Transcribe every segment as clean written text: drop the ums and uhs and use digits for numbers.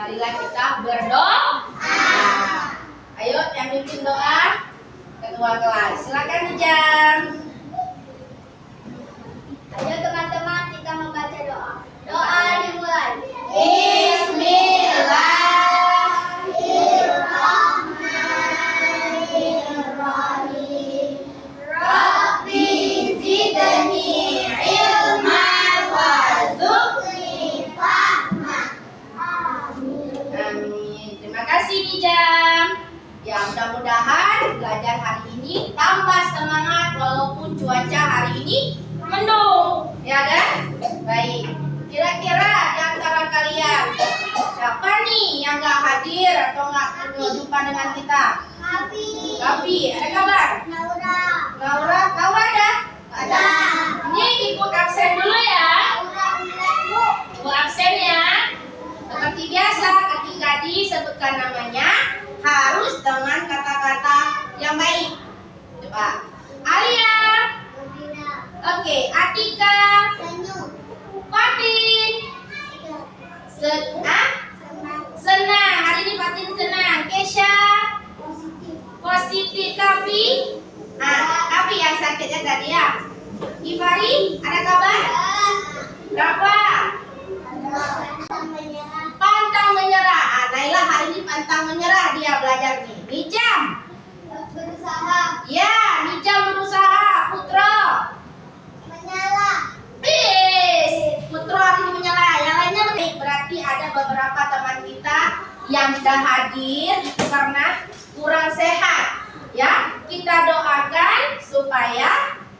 marilah kita berdoa. Ayo yang mimpin doa ketua kelas. Silakan Nijam. Ayo teman-teman kita membaca doa. Doa dimulai. Bismillahirrahmanirrahim. Rabbi zidni ilman warzuqni fahma. Amin. Amin. Terima kasih Nijam. Ya mudah-mudahan belajar hari ini tambah semangat walaupun cuaca hari ini mendung, ya kan? Baik. Kira-kira di antara kalian siapa nih yang nggak hadir atau nggak berjumpa dengan kita? Kavi, ada kabar? Laura, kau ada? Ada. Ini ikut absen dulu ya. Ibu absen ya. Seperti biasa ketika disebutkan namanya harus dengan kata-kata yang baik. Coba. Alia. Oke, Atika. Fatin. Senang. Hari ini Fatin senang. Kesha. Positif. Kavi. Kavi yang sakitnya tadi ya. Ivari, ada kabar? Rafa. Pantang menyerah. Naila hari ini pantang menyerah dia belajar nih. Nijam. Berusaha. Ya, Nijam berusaha. Putra. Menyala. Bis. Putra hari ini menyala. Yang lainnya baik. Berarti ada beberapa teman kita yang tidak hadir itu karena kurang sehat. Ya, kita doakan supaya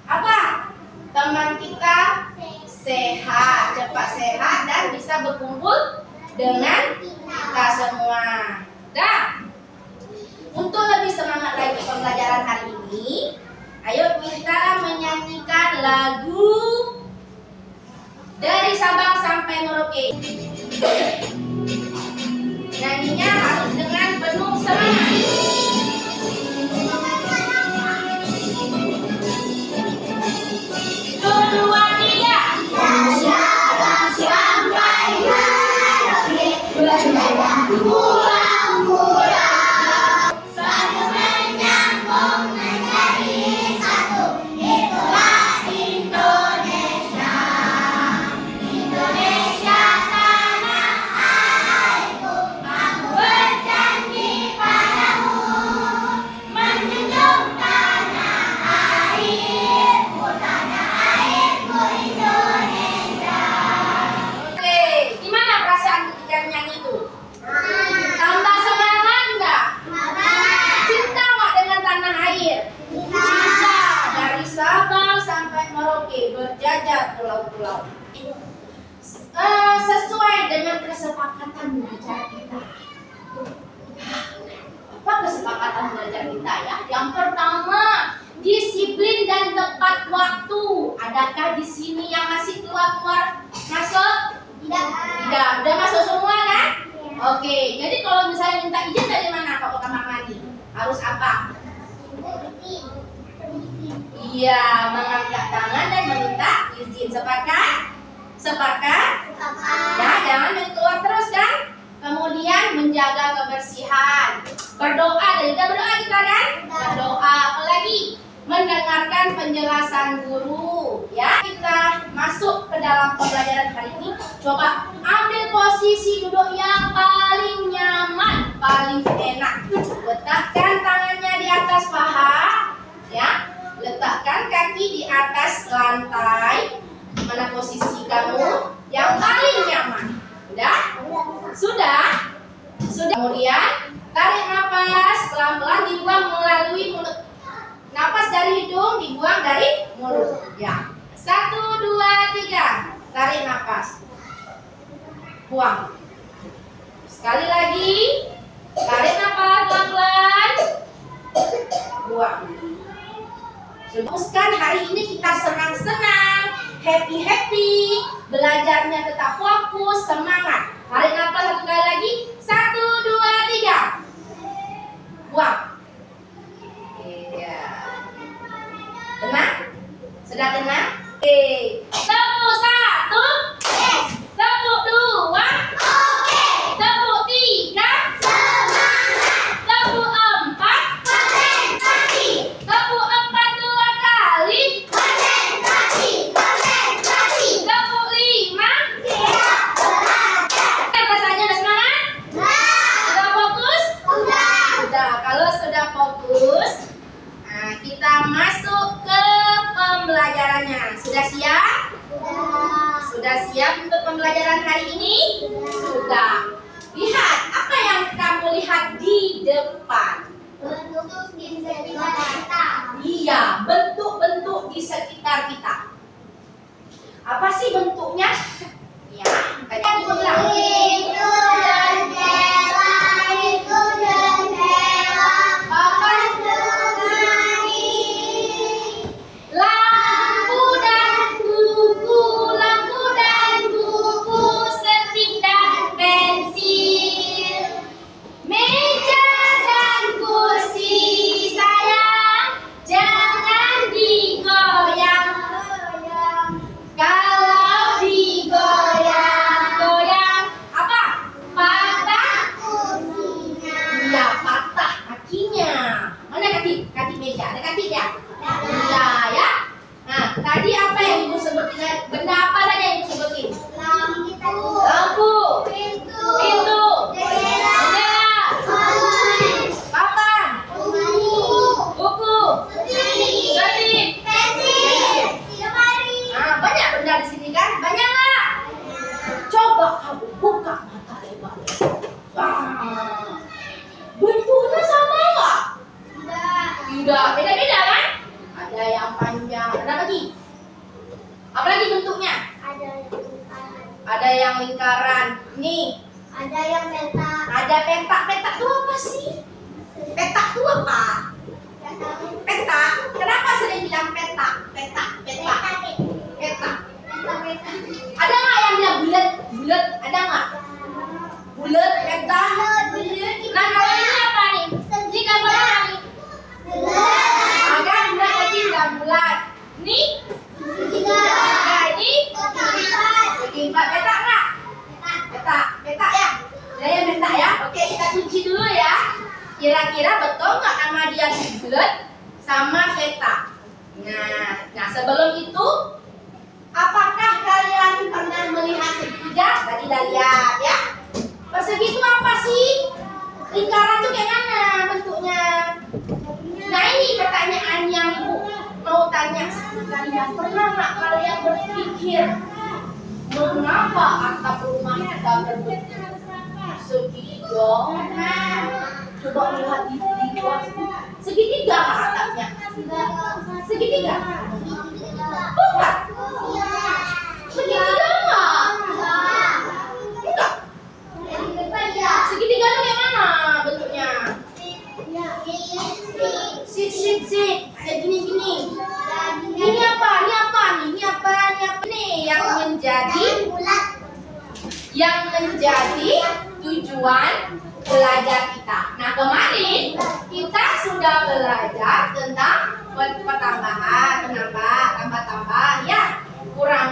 apa? Teman kita sehat, cepat sehat dan bisa berkumpul dengan kita semua. Dan untuk lebih semangat lagi pembelajaran hari ini, ayo kita menyanyikan lagu dari Sabang sampai Merauke. Nyanyinya harus dengan penuh semangat. Dua, tiga. Sabang sampai Merauke pulang-pulang, selalu menyambung menjadi satu. Itulah Indonesia. Indonesia tanah airku. Aku berjanji padamu menjunjung tanah airku, tanah airku Indonesia. Oke, gimana perasaan ketika menyanyi itu? Tambah semangat enggak? Cinta enggak dengan tanah air? Cinta. Dari Sabang sampai Merauke berjajar pulau-pulau. Sesuai dengan kesepakatan belajar kita. Apa kesepakatan belajar kita ya? Yang pertama, disiplin dan tepat waktu. Adakah di sini yang masih keluar masuk? Tidak. Udah masuk semua kan? Oke, jadi kalau misalnya minta izin dari mana kalau kamar mandi? Harus apa? Iya, mengangkat tangan dan meminta izin. Sepakat? Ya, jangan main keluar terus kan? Kemudian menjaga kebersihan. Berdoa, dan kita berdoa kita kan? Berdoa, apalagi mendengarkan penjelasan guru. Ya, kita masuk ke dalam pembelajaran hari ini. Coba ambil posisi duduk yang paling nyaman, paling enak. Letakkan tangannya di atas paha, ya. Letakkan kaki di atas lantai. Mana posisi kamu yang paling nyaman? Sudah. Kemudian tarik nafas pelan-pelan, dibuang melalui mulut. Nafas dari hidung, dibuang dari mulut. Ya. 1, 2, 3. Tarik nafas. Buang. Sekali lagi. Tarik nafas pelan-pelan. Buang. Teruskan hari ini kita senang-senang, happy-happy, belajarnya tetap fokus, semangat. Tarik nafas satu kali lagi. 1, 2, 3. Buang. Iya. Tenang? Sudah tenang? Oke. Tepuk 1. Tepuk 2. Tepuk 3. Sudah siap untuk pembelajaran hari ini? Sudah. Lihat, apa yang kamu lihat di depan? Bentuk di sekitar kita. Iya, bentuk-bentuk di sekitar kita. Apa sih bentuknya? Ya, kita ulang. Itu jendela, itu jendela. Papan Lemari. lampu dan buku, setik dan pensil, meja dan kursi sayang, jangan digoyang. Kalau digoyang-goyang, apa? Patah? Iya, patah kakinya. Mana kaki? Kaki meja. Ada kaki ya? Iya, ya. Nah, tadi apa yang ibu sebutin? Benda apa saja yang ibu sebutin? Lampu, Pintu. pintu, Jendela. jendela, papan, buku, setik. Nah, banyak benda di sini kan? Banyak nggak? Coba kamu buka mata lebar-lebar. Wah, bentuknya sama nggak? Tidak, beda-beda kan? Ada yang panjang, ada lagi. Apa lagi bentuknya? Ada yang lingkaran. Nih, Ada yang petak. ada petak. Petak itu apa sih? Petak itu apa? Petak. Kenapa sering bilang petak? Petak, petak, petak. Ada nggak yang bilang bulat? Bulat, ada nggak? Bulat, petak. Nah, kalau ini apa nih? Ini gambar apa nih? Ada bulat kecil dan bulat. Ini? Nah, ini? Segi empat. Petak nggak? Petak, petak ya? Saya petak ya. Oke, kita kunci dulu ya. Kira-kira betul nggak nama dia bulat sama petak? Nah, sebelum itu, apakah kalian pernah melihat segitiga? Tadi udah lihat ya. Persegi itu apa sih? Lingkaran tuh kayak mana bentuknya? Nah, ini pertanyaan yang ibu mau tanya sama kalian. Pernah nggak kalian berpikir mengapa atap rumah kita berbentuk segitiga? Coba lihat di luar. Segitiga nggak atapnya? Segitiga? Bukan. Segitiga nggak? Enggak. Segitiga itu kayak mana bentuknya? Sit. Kayak gini. Ini apa? Ini apa nih? Ini apa? Ini apa nih? Yang menjadi tujuan belajar kita. Nah, kemarin kita sudah belajar tentang pertambahan, tambah, ya, kurang.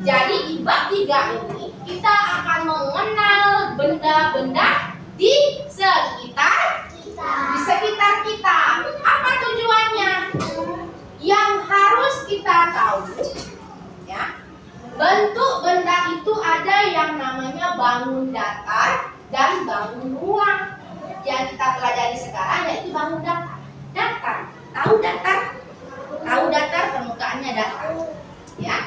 Jadi di bab 3 ini kita akan mengenal benda-benda di sekitar kita. Apa tujuannya? Yang harus kita tahu, ya. Bentuk benda itu ada yang namanya bangun datar dan bangun ruang. Yang kita pelajari sekarang yaitu bangun datar. Tahu datar, permukaannya datar. Ya.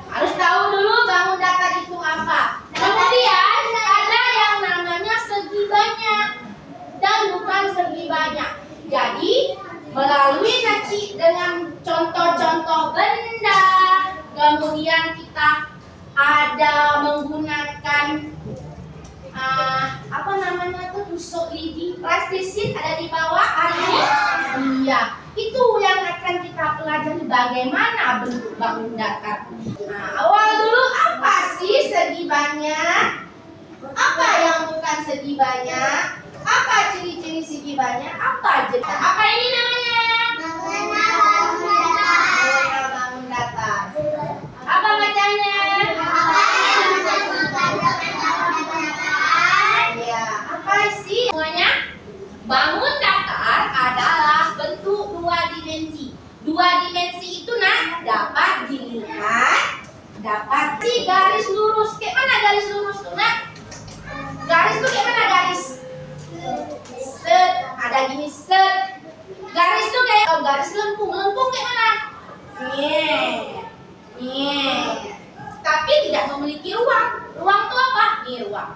Harus tahu dulu bangun datar itu apa. Kemudian ada yang namanya segi banyak dan bukan segi banyak. Jadi melalui nanti dengan contoh-contoh benda, kemudian kita ada menggunakan apa namanya tuh, tusuk lidi, plastisit ada di bawah hari ini. Iya, itu yang akan kita pelajari bagaimana bentuk bangun datar. Nah, awal dulu apa sih segi banyak? Apa yang bukan segi banyak? Apa ciri-ciri segi banyak? Apa jenis? Apa ini namanya? Bangun datar. Apa bacanya? Ya, apa sih semuanya? Bangun datar adalah bentuk 2 dimensi. 2 dimensi itu dapat dilihat, dapat di garis lurus. Kayak mana garis lurus tuh, Garis tuh kayak mana garis? Set, ada gini set. Garis tuh kayak garis lengkung kayak mana? Nih. Tapi tidak memiliki ruang. Ruang itu apa? Ini ruang.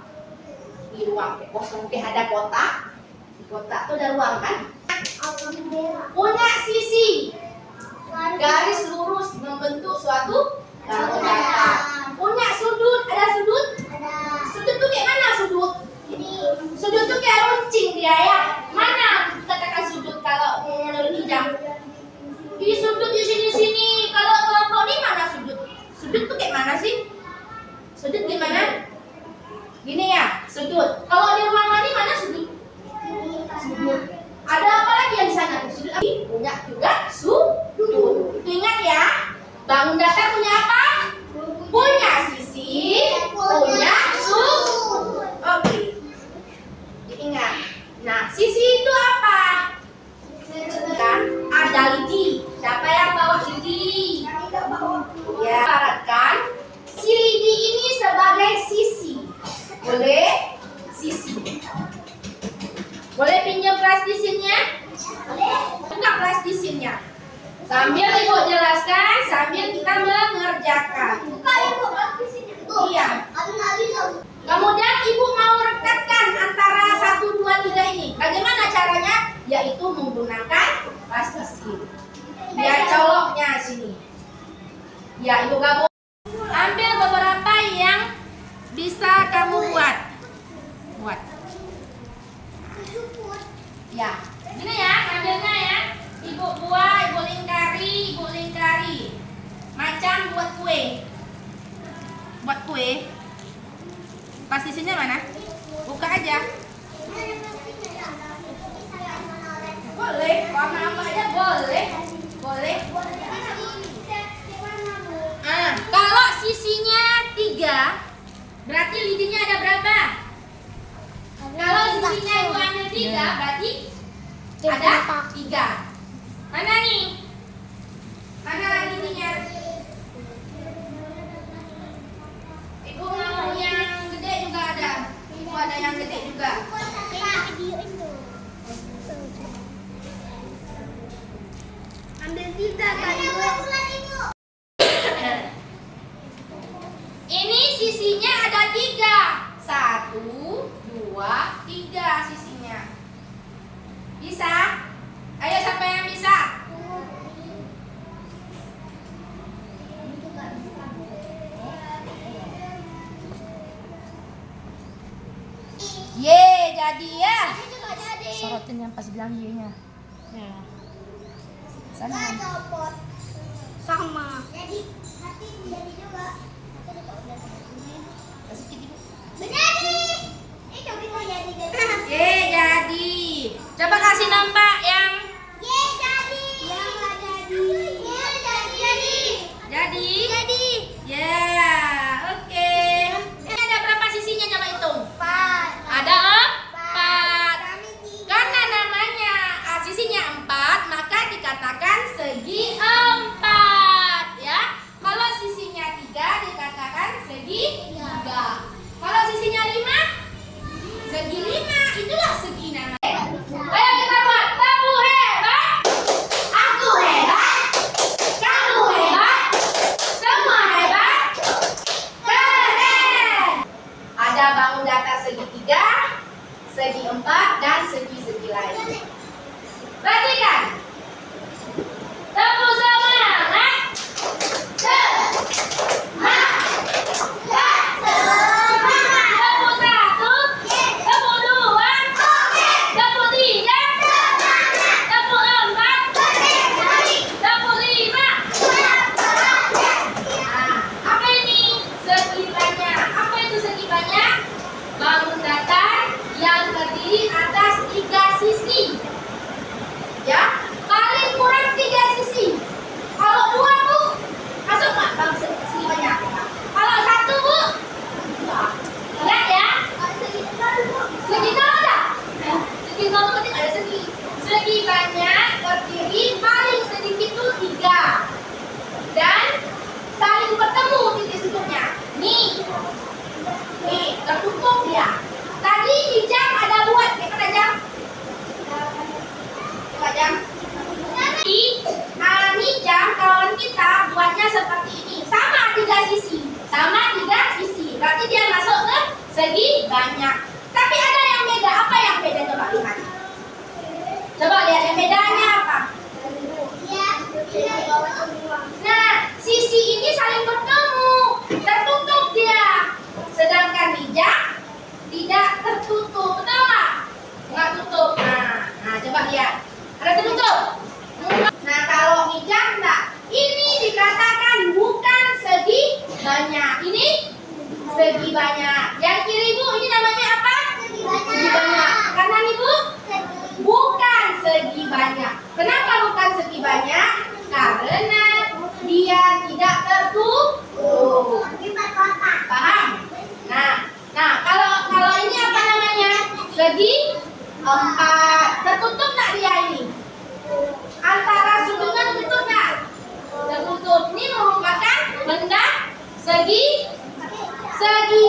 Ini ruang kayak kosong, kayak ada kotak. Di kotak itu ada ruang kan? Punya sisi. Garis lurus membentuk suatu bangun datar. Punya sudut, ada sudut. Sudut itu kayak mana sudut? Sudut itu kayak runcing dia ya. Mana katakan sudut kalau menurut hijab? Di sudut di sini. Kalau kelompok ini mana sudut? Sudut itu kayak mana sih? Sudut gimana? Gini ya, sudut. Kalau di ruangan ini mana sudut? Sudut. Ada apa lagi yang di sana? Sudut lagi? Punya juga sudut. Itu ingat ya. Bangun datar punya apa? Punya sisi, punya sudut. Oke. Diingat. Nah, sisi itu apa? Kan ada lidi. Siapa yang bawa lidi? Ya, ibaratkan si lidi ini sebagai sisi. Boleh? Sisi. Boleh pinjam plastisinnya? Enggak plastisinnya. Sambil Ibu jelaskan, sambil kita mengerjakan. Iya. Kemudian Ibu mau rekatkan antara 1, 2, 3 ini. Bagaimana caranya? Yaitu menggunakan plastisin. Biar coloknya sini. Ya, Ibu gabung. Ambil beberapa yang bisa kamu buat. Ya, gini ya, ambilnya ya. Ibu buat, Ibu lingkari. Macam buat kue. Buat kue. Plastisinnya mana? Buka aja. Boleh, warna apa aja boleh. Kalau sisinya 3, berarti lidinya ada berapa? Kalau sisinya Ibu ambil 3, berarti ada 3. Mana nih? Mana lidinya? Ibu mau yang gede juga ada. Ibu ada yang gede juga. Ambil 3 kan Ibu. Ini sisinya ada 3. 1, 2, 3 sisinya. Bisa? Ayo siapa yang bisa? Ye, jadi ya. Sorotin yang pas bilang Y-nya. Ya. Sana. Sama. Jadi nanti jadi juga. Menjadi. Coba mau jadi. Ye, jadi. Coba kasih nampak yang Jadi. Yang jadi. jadi. Ya, oke. Ini ada berapa sisinya, coba hitung. 4. Ada 4. Karena namanya sisinya 4, maka dikatakan segi 4 ya. Kalau sisinya 3 dikatakan segi 3. Kalau sisinya 5, segi 5. Itulah segi namanya. Ayo kita buat. Kamu hebat, aku hebat, kamu hebat, semua hebat, keren. Ada bangun datar segi 3, segi 4, dan segi-segi lain. Perhatikan. Tepuk semangat. Tepuk 1, tepuk 2, tepuk 3, tepuk 4, tepuk 5. Apa ini? Segi banyak. Apa itu segi banyak? Bangun datar yang terdiri atas 3 sisi. Ya, paling kurang 3 sisi. Kalau 2 Bu, masuk nggak bang segi banyak? Kalau 1 Bu, lihat ya. Segi nol ada? Segi nol itu penting ada segi. Segi banyak terdiri paling sedikit itu 3 dan saling bertemu titik sudutnya. Nih, tertutup dia. Tadi di jam ada buat, ya kan jam? Coba jam. Ini jam kawan kita buatnya seperti ini. Sama 3 sisi. Sama 3 segi banyak. Tapi ada yang beda. Apa yang beda? Coba lihat. Coba lihat yang bedanya apa? Nah, sisi ini saling bertemu, tertutup dia. Sedangkan hijab tidak tertutup, betul nggak? Nggak tutup. Nah, coba lihat. Ada tertutup. Nah, kalau hijab enggak. Ini dikatakan bukan segi banyak. Ini segi banyak. Yang kiri ibu ini namanya apa? Segi banyak. Kanan ibu? Bukan segi banyak. Kenapa bukan segi banyak? Karena dia tidak tertutup. Paham? Nah, kalau ini apa namanya? Segi empat. Tertutup nggak dia ini? Antara sudutnya tertutup nggak? Tertutup. Ini merupakan benda segi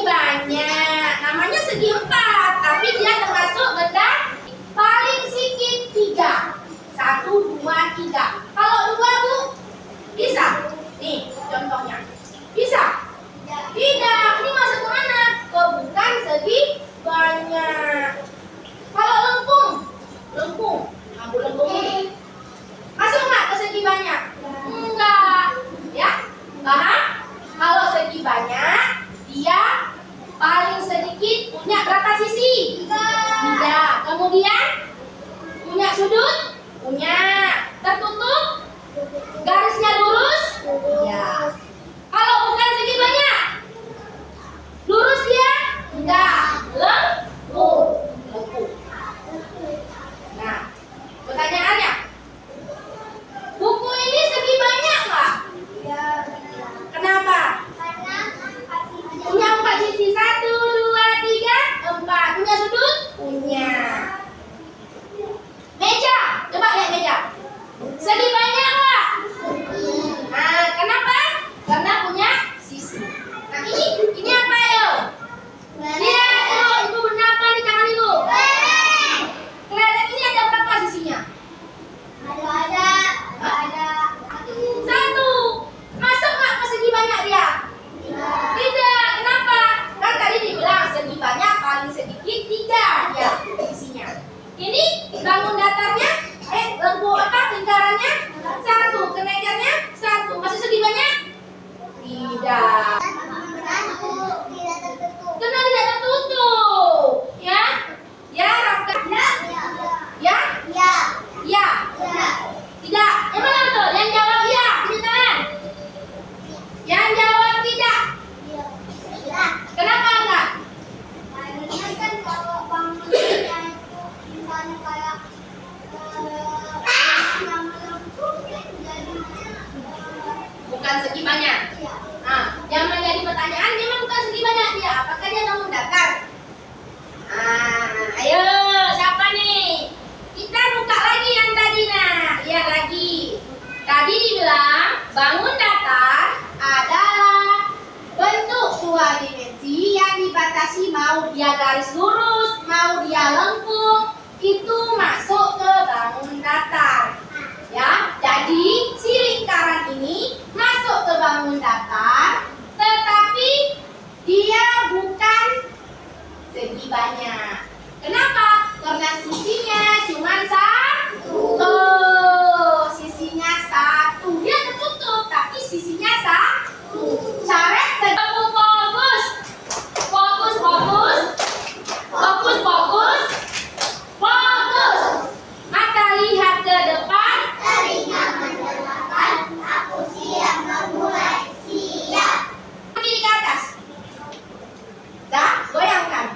banyak. Namanya segi empat, tapi dia termasuk benda paling sedikit 3. 1, 2, 3. Kalau 2 bu, bisa. Nih contohnya. Bisa? Tidak. Ini masuk ke mana? Ke bukan segi banyak. Kalau lengkung, ambu lengkung ini masuk nggak ke segi banyak? Enggak. Ya, paham? Kalau segi banyak, dia paling sedikit punya berapa sisi? 3. Kemudian punya sudut? Punya. Tertutup? Garisnya lurus? Ya. Kalau bukan segi banyak, lurus dia? Enggak. Lengkung. Nah, pertanyaannya, buku ini segi banyak nggak? Kenapa? Punya 4 sisi. 1, 2, 3, 4. Punya sudut? Punya. Meja, coba lihat meja. Segi banyak nggak? Nah, kenapa? Karena punya sisi. Nah, ini apa ya? Lihat ibu benda apa di tangan ibu? Kelihatan ini ada berapa sisinya? Ada 1. Masuk nggak ke segi banyak dia? Tidak. Kenapa? Kan tadi dibilang segi banyak paling sedikit 3 dia sisinya. Ini bangun datarnya, lingkarannya 1, kenaikannya 1. Masih segi banyak? Tidak. Karena tidak tertutup. Ya? Ya, Rafka? Ya? Ya. Tidak. Yang mana betul? Yang jawab ya, tunjuk tangan. Yang jawab tidak. Kenapa enggak? Bukan segi banyak. Nah, yang menjadi pertanyaan memang bukan segi banyak dia. Apakah dia bangun datar? Ayo, siapa nih? Kita buka lagi yang tadi lihat lagi. Tadi dibilang bangun datar adalah bentuk 2 dimensi yang dibatasi mau dia garis lurus, mau dia lengkung, itu masuk ke bangun datar. Ya, jadi si lingkaran ini masuk ke bangun datar, tetapi dia bukan segi banyak. Kenapa? Karena sisinya cuma 1. Sisinya 1. Dia tertutup, tapi sisinya 1. Coret segi. Fokus. Mata lihat ke depan. Telinga mendengarkan. Aku siap memulai. Siap. Kaki ke atas. Dah, goyangkan.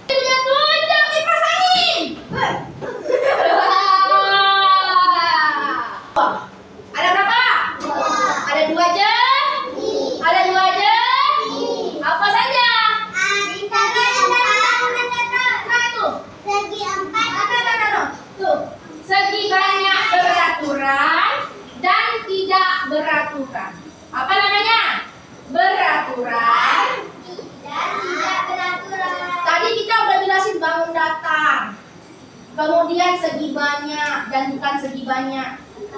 Tunjuk dipasangin. Ada berapa? 2. Ada 2 aja? Ada 2 aja? Apa saja? Segi 4. Tuh, segi banyak beraturan dan tidak beraturan. Apa namanya? Beraturan dan tidak beraturan. Tadi kita udah jelasin bangun datar. Kemudian segi banyak dan bukan segi banyak.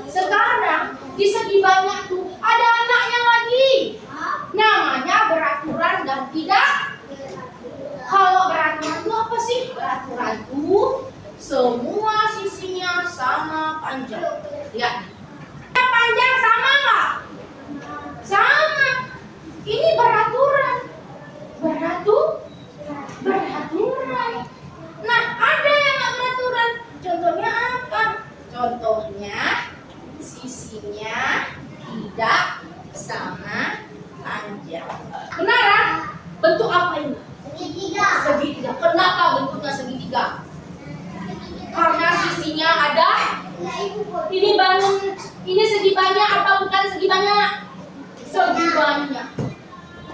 Sekarang di segi banyak tuh ada anaknya lagi. Namanya beraturan dan tidak Benar ah? Bentuk apa ini? Segitiga. Segitiga. Kenapa bentuknya segitiga? Karena sisinya ada. Ini bangun, ini segi banyak apa bukan segi banyak? Segi banyak.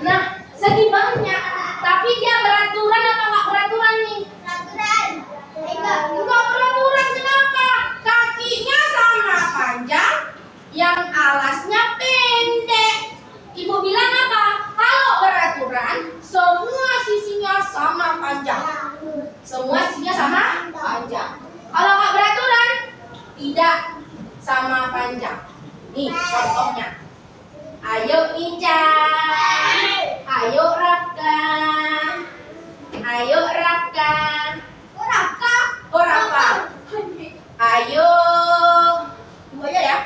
Nah, segi banyak, tapi dia beraturan apa nggak beraturan nih? Peraturan. Nggak beraturan, kenapa? Kakinya sama panjang, yang alasnya pendek. Ibu bilang apa? Kalau beraturan, semua sisinya sama panjang. Semua sisinya sama panjang. Kalau nggak beraturan, tidak sama panjang. Nih contohnya. Ayo Ica, ayo Rafka, ayo Rafka, oh Rafka, ayo, tunggu aja ya.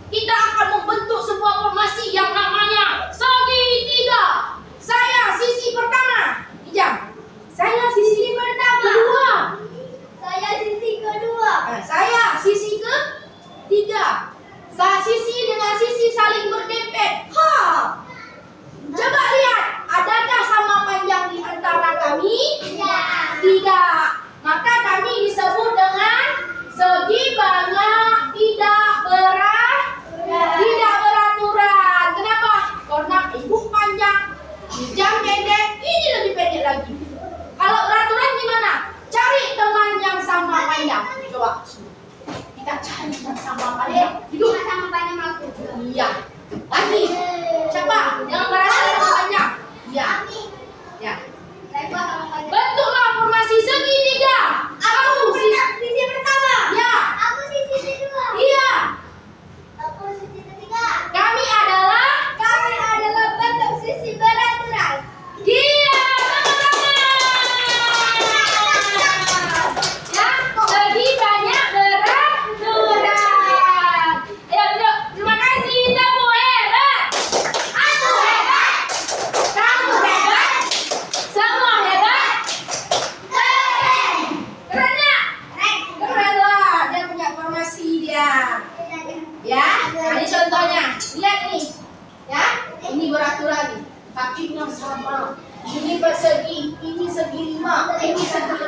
Kita akan membentuk sebuah formasi yang namanya segitiga. Saya sisi pertama, Ija. Saya sisi kedua. Nah, saya sisi ketiga. Sisi dengan sisi saling berdempet. Ha! Coba lihat, adakah sama panjang di antara kami? Tidak. Maka kami disebut dengan segi banyak tidak beraturan. Kenapa? Karena ibu panjang, Ijam pendek, ini lebih pendek lagi. Kalau beraturan gimana? Cari teman yang sama panjang. Coba. Kita cari yang sama panjang. Duduk. Iya. Lagi. Siapa? Yang merasa sama panjang? Iya. Ya. Bentuklah formasi segitiga. Kamu Sisi pertama. Ya. Aku sisi kedua. Iya. Aku sisi ketiga. Kami adalah bentuk sisi beraturan. Iya. Ya, segi banyak beraturan. Ayo duduk. Terima kasih. Kamu hebat. Aku hebat. Kamu hebat. Semua hebat. Keren. Keren ya? Keren lah. Dia punya formasi dia. Ya, nah ini contohnya. Lihat nih. Ya, ini beraturan nih. Kakinya sama. Ini persegi, ini segi 5, ini segi 6.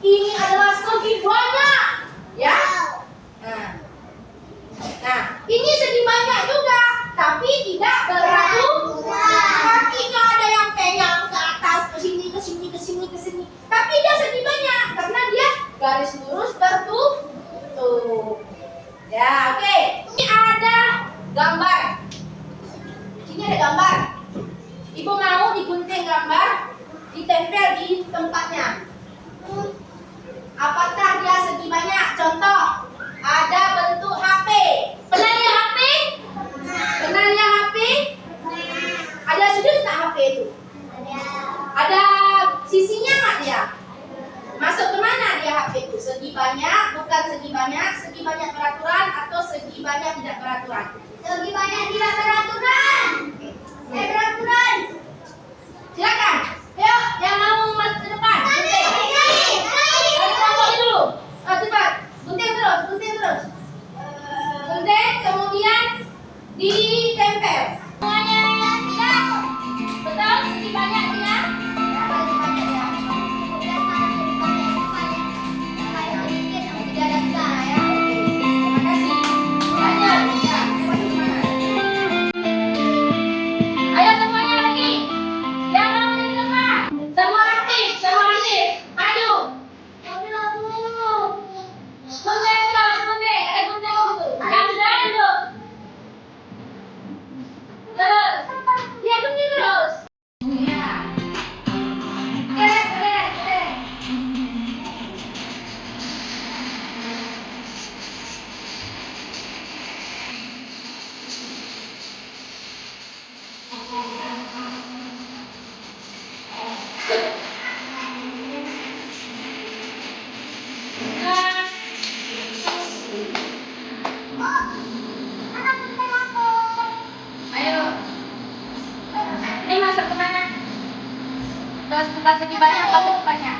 Ini adalah segi banyak. Ya. Nah, ini segi banyak juga, tapi tidak beraturan. Kakinya ada yang penyang ke atas, ke sini, ke sini, ke sini, ke sini. Tapi dia segi banyak karena dia garis lurus tertutup. Ya, oke. Ini ada gambar. Sini ada gambar. Ibu mau digunting gambar, ditempel di tempatnya. Apakah dia segi banyak? Contoh, ada bentuk HP. Pernah lihat HP? Pernah lihat HP? Ada sudut tak HP itu? Ada sisinya nggak dia? Masuk kemana dia HP itu? Segi banyak, bukan segi banyak beraturan atau segi banyak tidak beraturan? Segi banyak tidak beraturan. Beraturan. Silakan. Ayo, yang mau ke depan. Gunting. Dari kelompoknya dulu. Cepat. Gunting terus. Gunting, kemudian ditempel. Semuanya siap. Betul? Segi banyak dia. Tidak ada sudah ya. Terima kasih. Lanjut. Ya, coba gimana? Ayo semuanya lagi. Yang mau di depan. Semua aktif. Maju. Gunting terus. Ada gunting dulu. Yang jalan dulu. Terus. Ya, gunting terus. Ya. Keren. Ayo. Ini masuk kemana? Terus buka segi banyak apa segi banyak?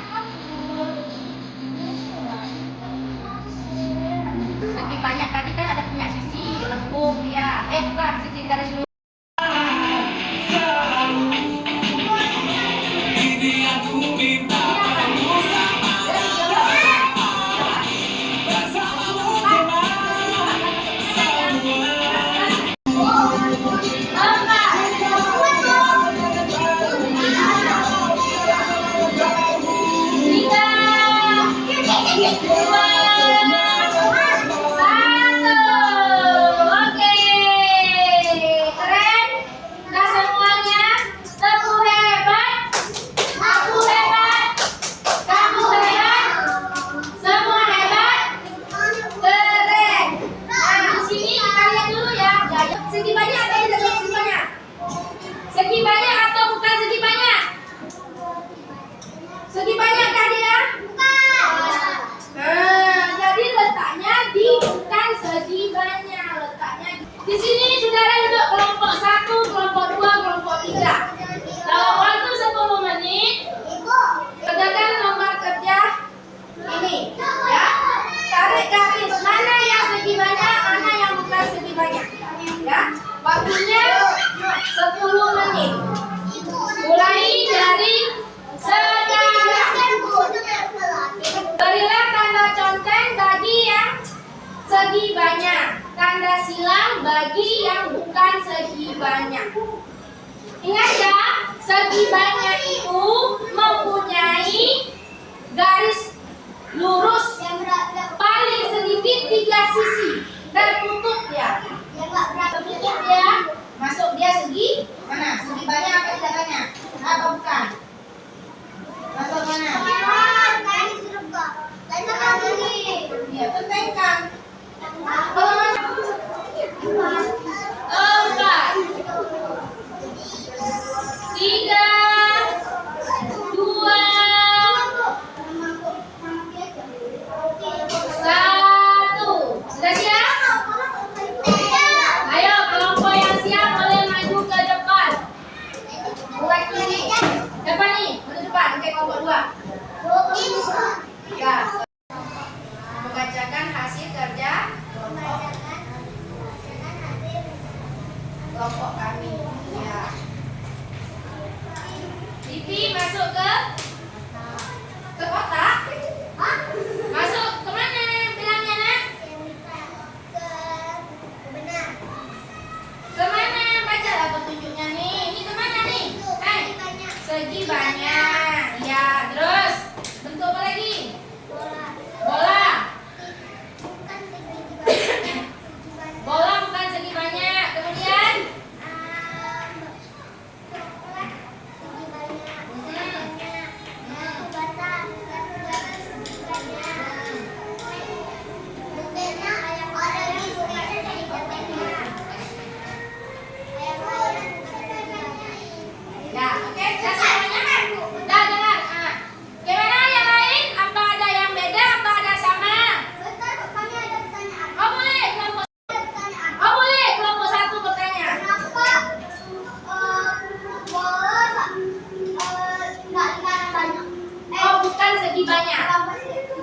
Segi banyak tadi kan ada punya sisi lengkung ya. Bukan sisi garis lurus. lagi yang bukan segi banyak. Ingat ya, segi banyak itu mempunyai garis lurus paling sedikit 3 sisi, tertutup ya. Tertutup ya. Masuk dia segi mana? Segi banyak apa tidak banyak? Apa bukan? Masuk mana? Ya, tentengkan. Kalau masuk 4, 3, 2, 1. Sudah siap? Ayo, kelompok yang siap boleh maju ke depan. Buat ini. Depan nih, maju depan. Oke, kelompok 2. Ya. Membacakan hasil kerja kelompok kami. Ya. Pipi masuk ke kotak. Masuk ke mana? Bilangnya nak. Ke mana? Bacalah petunjuknya nih. Ini ke mana nih? Segi banyak. Ya, terus bentuk apa lagi? Bola. Bola bukan segi banyak. Kemudian ya, oke, sudah semuanya. Dah dengar. Gimana yang lain? Apa ada yang beda? Apa ada sama? Oh boleh kelompok. Oh boleh kelompok 1 bertanya. Oh bukan segi banyak.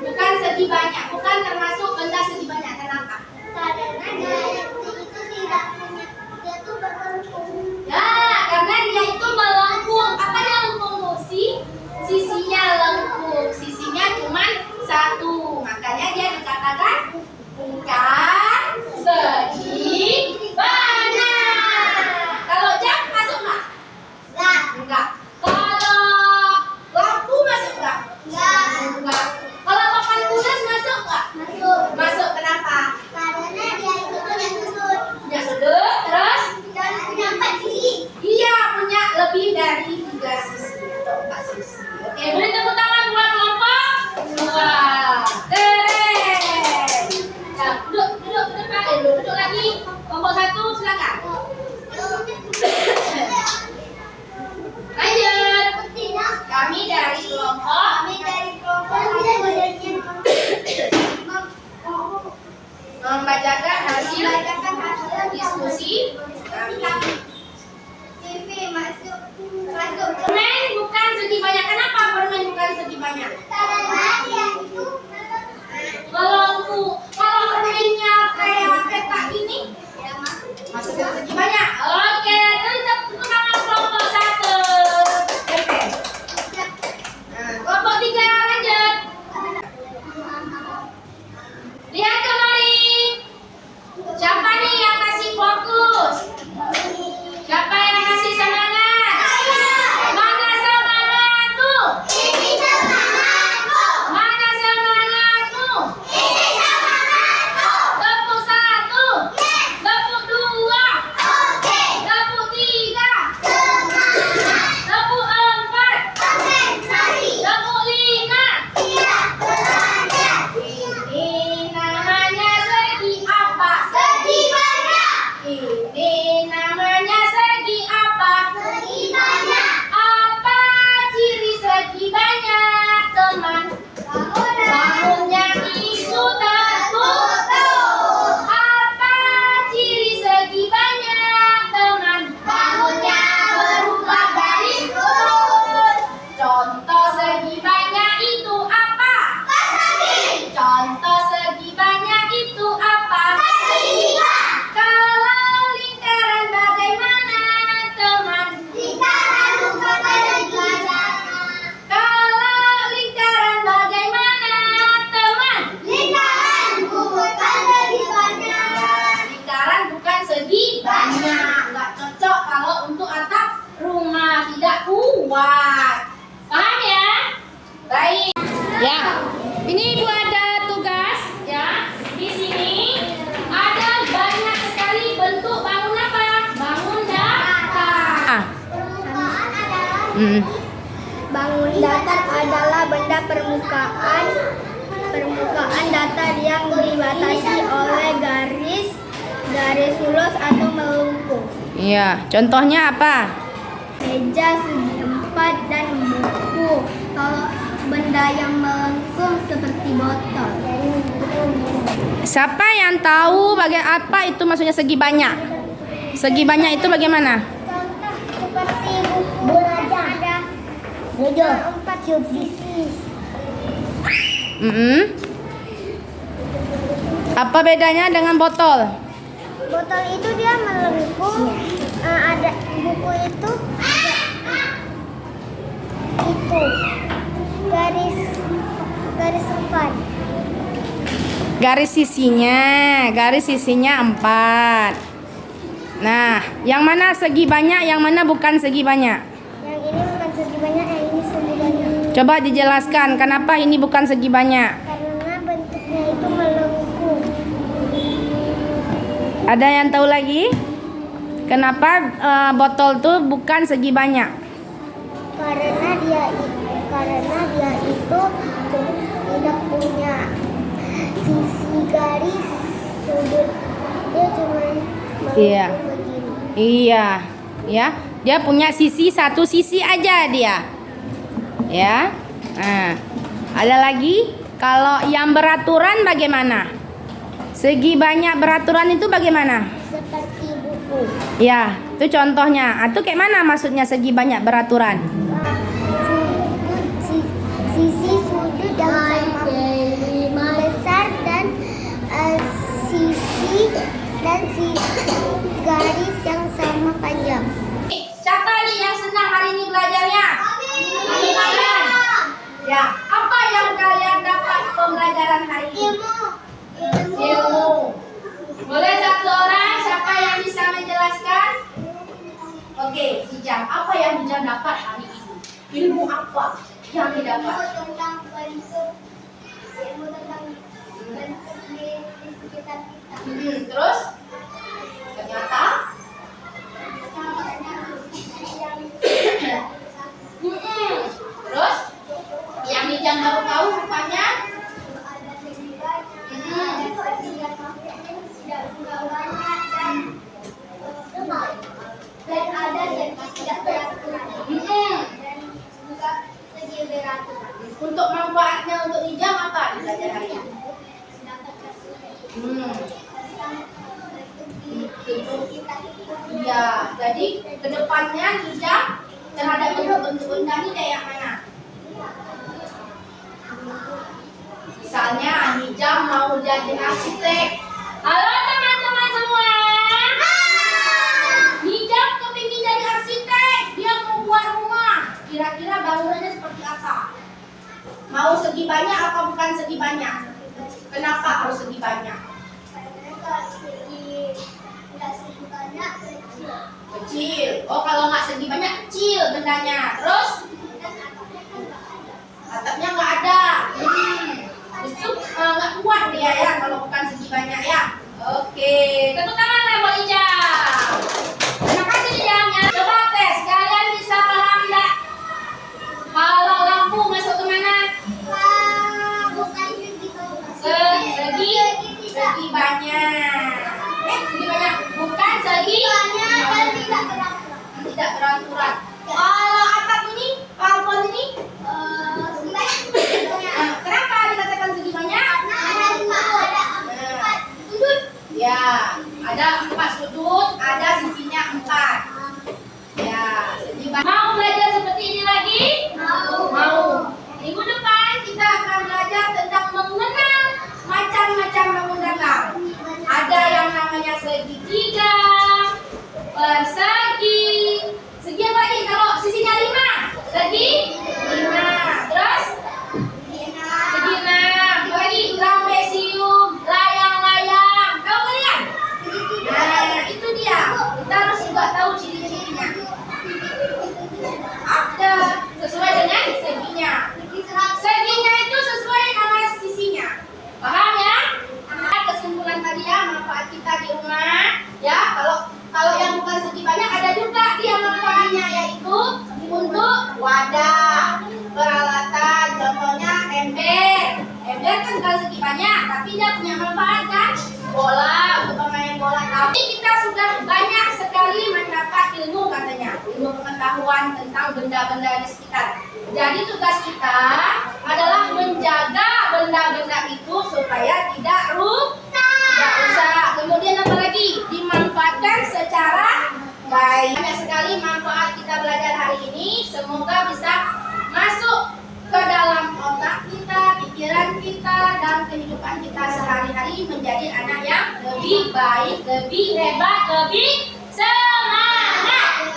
Bukan segi banyak. Bukan termasuk benda segi banyak. Kenapa? Ya, karena dia itu melengkung. Apa dia lengkung? Sisinya lengkung. Sisinya cuma 1. Makanya dia dikatakan bukan segi banyak. Kalau jam masuk nggak? Enggak. Kalau lampu masuk nggak? Enggak. Kalau papan tulis masuk kuat. Paham ya? Baik. Ya. Ini Ibu ada tugas ya. Di sini ada banyak sekali bentuk bangun apa? Bangun datar. Bangun datar adalah benda permukaan datar yang dibatasi oleh garis lurus atau melengkung. Iya, contohnya apa? Meja, segi empat, dan buku. Kalau benda yang melengkung seperti botol. Siapa yang tahu apa itu maksudnya segi banyak? Segi banyak itu bagaimana? Contoh seperti buku ada empat sisi. Apa bedanya dengan botol? Botol itu dia melengkung, ada buku itu garis empat. Garis sisinya 4. Nah, yang mana segi banyak, yang mana bukan segi banyak? Yang ini bukan segi banyak, yang ini segi banyak. Coba dijelaskan kenapa ini bukan segi banyak. Karena bentuknya itu melengkung. Ada yang tahu lagi? Kenapa botol tuh bukan segi banyak? Karena dia itu tidak punya sisi garis sudut, dia cuma Iya. begini. Iya, ya. Dia punya satu sisi aja dia. Ya. Nah, ada lagi kalau yang beraturan bagaimana? Segi banyak beraturan itu bagaimana? Seperti buku. Ya, itu contohnya. Itu kayak mana maksudnya segi banyak beraturan? Sisi sudut yang sama besar dan sisi garis yang sama panjang. Siapa nih yang senang hari ini belajarnya? Kalian. Ya, apa yang kalian dapat pembelajaran hari ini? Ilmu. Boleh satu orang siapa yang bisa menjelaskan? Oke, Hijam. Apa yang Hijam dapat hari ini? Ilmu apa yang didapat? Ilmu tentang bentuk di sekitar kita. Terus? Ternyata? Terus? Yang Hijam baru tahu rupanya? Dan ada yang tidak beraturan. Dan juga segi beraturan. Untuk manfaatnya untuk Hijam apa di belajar hari ini? Iya, jadi kedepannya Hijam terhadap bentuk-bentuk benda ini kayak mana? Misalnya Hijam mau jadi arsitek. Halo teman-teman semua. Hijam kepingin jadi arsitek. Dia mau buat rumah. Kira-kira bangunannya seperti apa? Mau segi banyak apa bukan segi banyak? Kenapa harus segi banyak? Kecil. Oh, kalau nggak segi banyak kecil bendanya. Terus atapnya nggak ada. Itu nggak kuat dia ya kalau bukan segi banyak ya. Oke, tepuk tangan lah buat Ijam. Terima kasih Ijam ya. Coba tes, kalian bisa paham nggak? Kalau lampu masuk ke mana? Segi banyak. Segi banyak. Bukan segi Dan tidak beraturan. Kalau atap ini, balkon ini, kenapa dikatakan segi banyak? sudut. Ya, ada 4 sudut, ada sisinya 4. Ya, segi banyak. Mau belajar seperti ini lagi? Mau. Minggu depan kita akan belajar tentang mengenal macam-macam bangun datar. Ada yang namanya segitiga, persegi. Segi apa lagi? Kalau sisinya 5, segi 5. Terus segi 6. Apa lagi? Trapesium, layang-layang. Tahu kalian? Nah, itu dia. Kita harus juga tahu ciri-cirinya. Ada wadah, peralatan, contohnya ember. Ember kan bukan segi banyak, tapi dia punya manfaat kan? Bola, untuk bermain bola. Tapi kita sudah banyak sekali mendapat ilmu katanya, ilmu pengetahuan tentang benda-benda di sekitar. Jadi tugas kita adalah menjaga benda-benda itu supaya tidak rusak. Kemudian apa lagi? Dimanfaatkan secara baik. Banyak sekali manfaat kita belajar hari ini. Semoga bisa masuk ke dalam otak kita, pikiran kita, dan kehidupan kita sehari-hari menjadi anak yang lebih baik, lebih hebat, lebih semangat,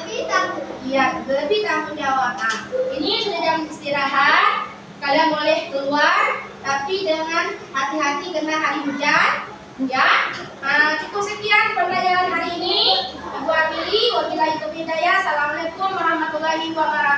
lebih tanggung jawab. Nah, ini sudah jam istirahat. Kalian boleh keluar, tapi dengan hati-hati karena hari hujan. Ya, cukup sekian pembelajaran hari ini. Ibu Amili, wabillahi taufiq hidayah. Assalamualaikum warahmatullahi wabarakatuh.